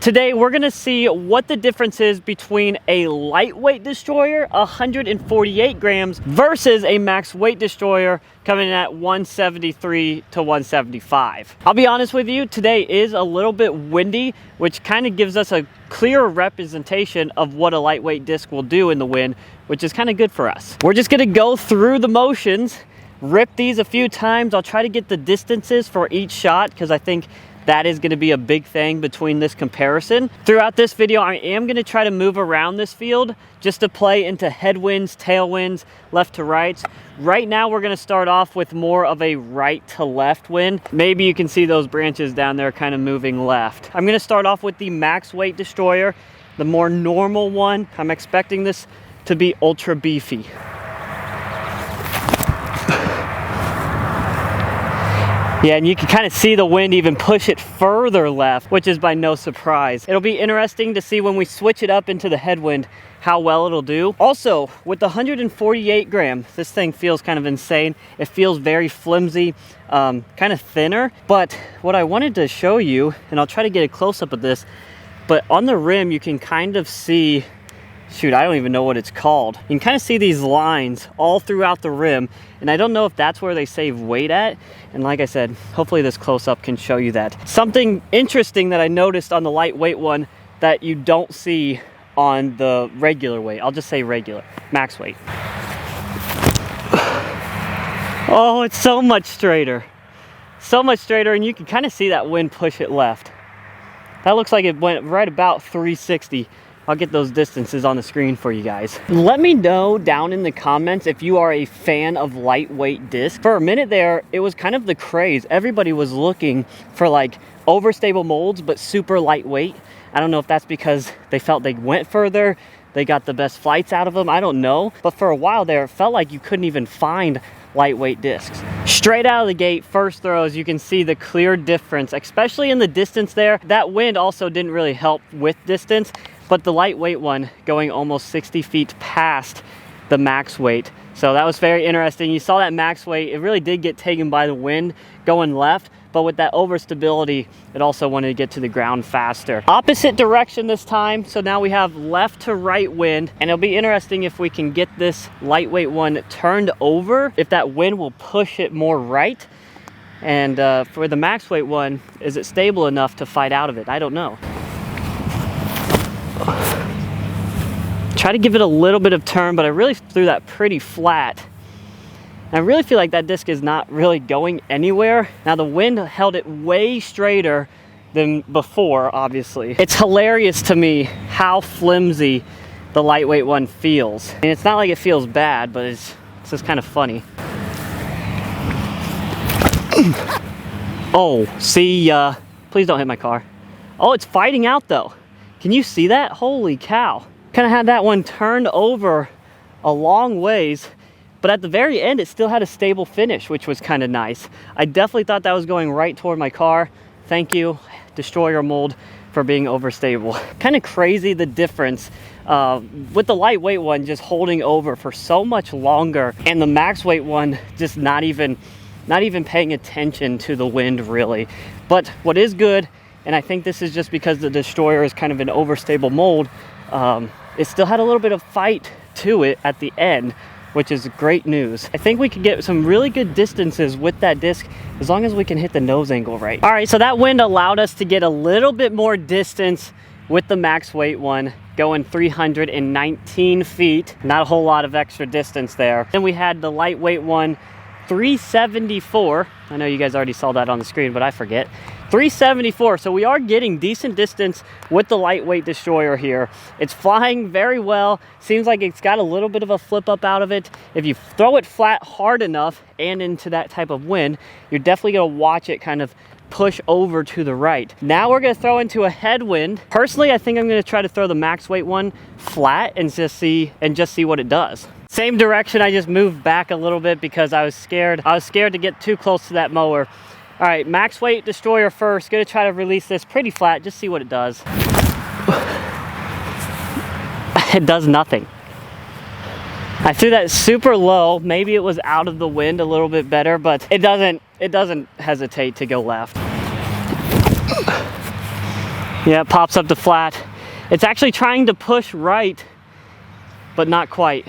Today we're gonna see what the difference is between a lightweight destroyer, 148 grams, versus a max weight destroyer coming in at 173 to 175. I'll be honest with you, today is a little bit windy, which kind of gives us a clearer representation of what a lightweight disc will do in the wind, which is kind of good for us. We're just gonna go through the motions, rip these a few times. I'll try to get the distances for each shot because I think that is going to be a big thing between this comparison. Throughout this video, I am going to try to move around this field just to play into headwinds, tailwinds, left to rights. Right now, we're going to start off with more of a right to left wind. Maybe you can see those branches down there kind of moving left. I'm going to start off with the max weight destroyer, the more normal one. I'm expecting this to be ultra beefy. Yeah, and you can kind of see the wind even push it further left, which is by no surprise. It'll be interesting to see when we switch it up into the headwind how well it'll do. Also, with the 148 gram, this thing feels kind of insane. It feels very flimsy, kind of thinner. But what I wanted to show you, and I'll try to get a close-up of this, but on the rim you can kind of see, shoot, I don't even know what it's called. You can kind of see these lines all throughout the rim, and I don't know if that's where they save weight at. And like I said, hopefully this close-up can show you that. Something interesting that I noticed on the lightweight one that you don't see on the regular weight, I'll just say regular, max weight. Oh, it's so much straighter. So much straighter, and you can kind of see that wind push it left. That looks like it went right about 360. I'll get those distances on the screen for you guys. Let me know down in the comments if you are a fan of lightweight discs. For a minute there, it was kind of the craze. Everybody was looking for like overstable molds, but super lightweight. I don't know if that's because they felt they went further, they got the best flights out of them, I don't know. But for a while there, it felt like you couldn't even find lightweight discs. Straight out of the gate, first throws, you can see the clear difference, especially in the distance there. That wind also didn't really help with distance, but the lightweight one going almost 60 feet past the max weight. So that was very interesting. You saw that max weight, it really did get taken by the wind going left, but with that overstability, it also wanted to get to the ground faster. Opposite direction this time, so now we have left to right wind, and it'll be interesting if we can get this lightweight one turned over, if that wind will push it more right. And for the max weight one, is it stable enough to fight out of it? I don't know. Try to give it a little bit of turn, but I really threw that pretty flat. And I really feel like that disc is not really going anywhere. Now the wind held it way straighter than before, obviously. It's hilarious to me how flimsy the lightweight one feels. And it's not like it feels bad, but it's just kind of funny. Oh, see, please don't hit my car. Oh, it's fighting out though. Can you see that? Holy cow. Kind of had that one turned over a long ways, but at the very end it still had a stable finish, which was kind of nice. I definitely thought that was going right toward my car. Thank you, destroyer mold, for being overstable. Kind of crazy the difference with the lightweight one just holding over for so much longer, and the max weight one just not even paying attention to the wind really. But what is good, and I think this is just because the destroyer is kind of an overstable mold, it still had a little bit of fight to it at the end, which is great news. I think we could get some really good distances with that disc as long as we can hit the nose angle right. All right, so that wind allowed us to get a little bit more distance with the max weight one, going 319 feet. Not a whole lot of extra distance there. Then we had the lightweight one, 374. I know you guys already saw that on the screen, but I forget. 374, so we are getting decent distance with the lightweight destroyer here. It's flying very well. Seems like it's got a little bit of a flip up out of it. If you throw it flat hard enough and into that type of wind, you're definitely gonna watch it kind of push over to the right. Now we're gonna throw into a headwind. Personally, I think I'm gonna try to throw the max weight one flat and just see what it does. Same direction, I just moved back a little bit because I was scared. I was scared to get too close to that mower. All right, max weight destroyer first. Gonna try to release this pretty flat, just see what it does. It does nothing. I threw that super low. Maybe it was out of the wind a little bit better, but it doesn't hesitate to go left. Yeah, it pops up to flat. It's actually trying to push right, but not quite.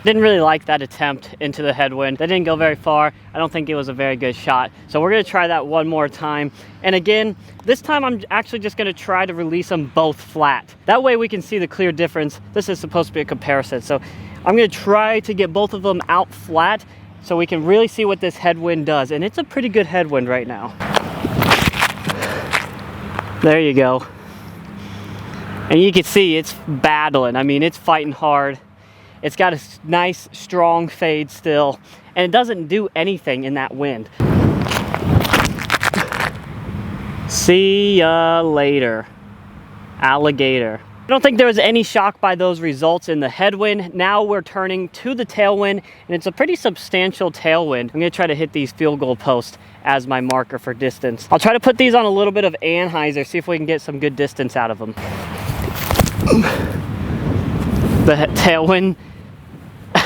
Didn't really like that attempt into the headwind. That didn't go very far. I don't think it was a very good shot. So we're gonna try that one more time. And again, this time I'm actually just gonna try to release them both flat. That way we can see the clear difference. This is supposed to be a comparison. So I'm gonna try to get both of them out flat so we can really see what this headwind does. And it's a pretty good headwind right now. There you go. And you can see it's battling. I mean, it's fighting hard. It's got a nice, strong fade still, and it doesn't do anything in that wind. See ya later, alligator. I don't think there was any shock by those results in the headwind. Now we're turning to the tailwind, and it's a pretty substantial tailwind. I'm gonna try to hit these field goal posts as my marker for distance. I'll try to put these on a little bit of anhyzer, see if we can get some good distance out of them. The tailwind,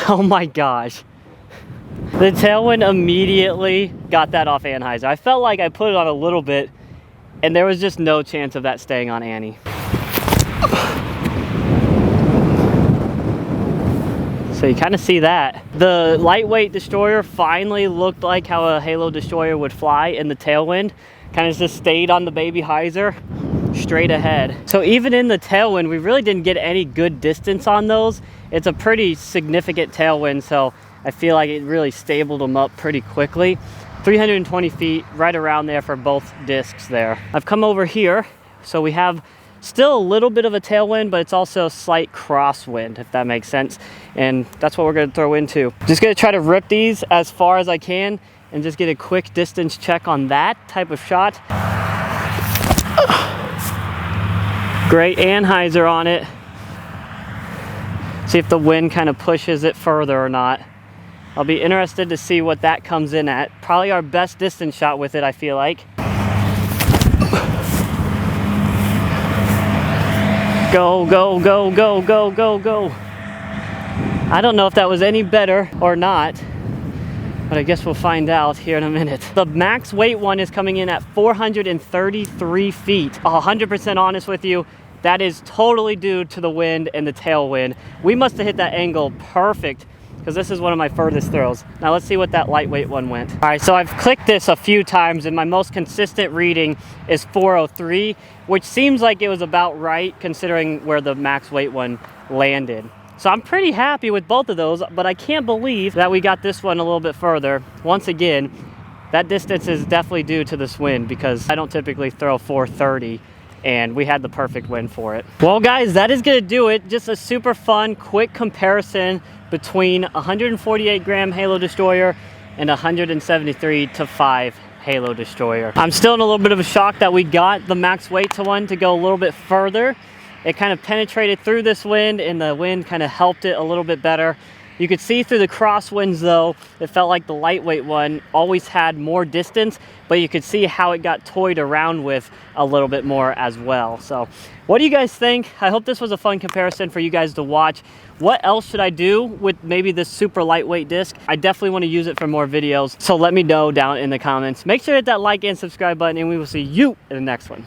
oh my gosh. The tailwind immediately got that off anhyzer. I felt like I put it on a little bit and there was just no chance of that staying on Annie. So you kind of see that. The lightweight destroyer finally looked like how a Halo destroyer would fly in the tailwind. Kind of just stayed on the baby hyzer straight ahead. So even in the tailwind, we really didn't get any good distance on those. It's a pretty significant tailwind, so I feel like it really stabled them up pretty quickly. 320 feet, right around there for both discs there. I've come over here, so we have still a little bit of a tailwind, but it's also a slight crosswind, if that makes sense. And that's what we're gonna throw into. Just gonna try to rip these as far as I can and just get a quick distance check on that type of shot. Great anhyzer on it. See if the wind kind of pushes it further or not. I'll be interested to see what that comes in at. Probably our best distance shot with it, I feel like. Go, go, go, go, go, go, go. I don't know if that was any better or not, but I guess we'll find out here in a minute. The max weight one is coming in at 433 feet. 100% honest with you, that is totally due to the wind and the tailwind. We must have hit that angle perfect because this is one of my furthest throws. Now let's see what that lightweight one went. All right, so I've clicked this a few times and my most consistent reading is 403, which seems like it was about right considering where the max weight one landed. So I'm pretty happy with both of those, but I can't believe that we got this one a little bit further. Once again, that distance is definitely due to this wind because I don't typically throw 430. And we had the perfect wind for it. Well guys, that is gonna do it. Just a super fun, quick comparison between 148 gram Halo Destroyer and 173-5 Halo Destroyer. I'm still in a little bit of a shock that we got the max weight one to go a little bit further. It kind of penetrated through this wind and the wind kind of helped it a little bit better. You could see through the crosswinds though, it felt like the lightweight one always had more distance, but you could see how it got toyed around with a little bit more as well. So what do you guys think? I hope this was a fun comparison for you guys to watch. What else should I do with maybe this super lightweight disc? I definitely want to use it for more videos. So let me know down in the comments. Make sure to hit that like and subscribe button and we will see you in the next one.